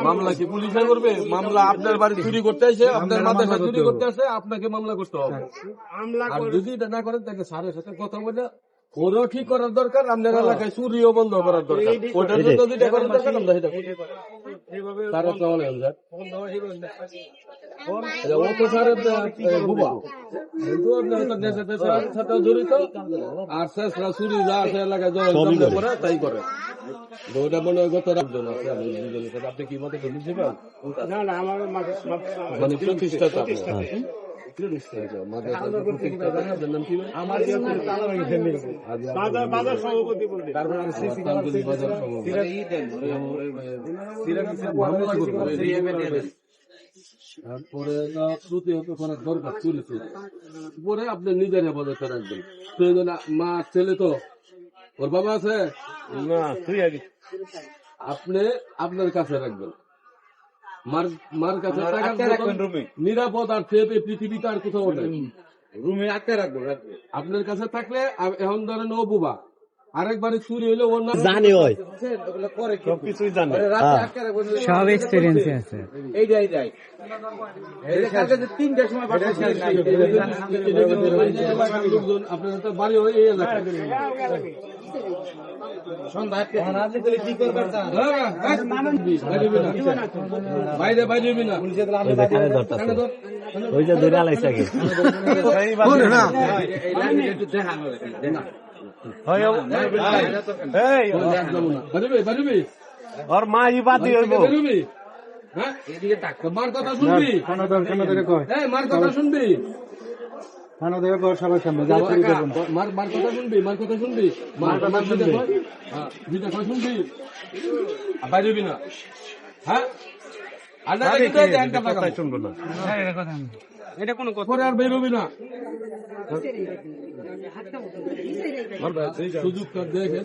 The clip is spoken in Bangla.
মামলা কি পুলিশে করবে? মামলা আপনার বাড়ি চুরি করতে আসে, আপনার মাদ্রাসা চুরি করতে আসে, আপনাকে মামলা করতে হবে। আর যদি এটা না করেন তাকে স্যারের সাথে কথা বলে ওরও ঠিক করার দরকার, আপনার এলাকায় চুরিও বন্ধ করার দরকার। ওটার জন্য যেটা করার দরকার আমরা সেটা করি। তারা চলে ও তো স্যারের বুবা, কিন্তু আপনার হয়তো দেশের সাথেও জড়িত, আর শেষরা চুরি যা আছে এলাকায় জড়িত করে তাই করে। ওটা মনে হয় গত রাখবেন আপনি কি মতো প্রিন্সিপাল মানে প্রতিষ্ঠাতা তারপরে শ্রুতি হতে দরকার চুরিছে পরে আপনি নিজের হেফাজতে রাখবেন। প্রয়োজন মা ছেলে তো ওর বাবা আছে না, তুই আগে আপনি আপনার কাছে রাখবেন, মার কাছে নিরাপদ। আর পৃথিবীতে আর কোথাও নেই, রুমে আটকে রাখবো। আপনার কাছে থাকলে এখন ধরেন ও বুবা, আরেকবারে চুরি হইলে ওর নাম জানে, হয় সবকিছুই জানে, সব এক্সপেরিয়েন্স আছে। এইটাই তিনটার সময় আপনার তো বাড়ি হয় এই এলাকায়। বাইরে বাইরে না ওই যে ধরে আলাইছে আগে ওর মা ই বাতি হইব। মার কথা শুনবি, মার কথা শুনবি, সবার সামনে মার কথা শুনবি, মার কথা শুনবি, শুনবি বাইরবি না। হ্যাঁ শুনবো না, এটা কোনো কথা আর বেরোবি না। সুযোগটা দেখে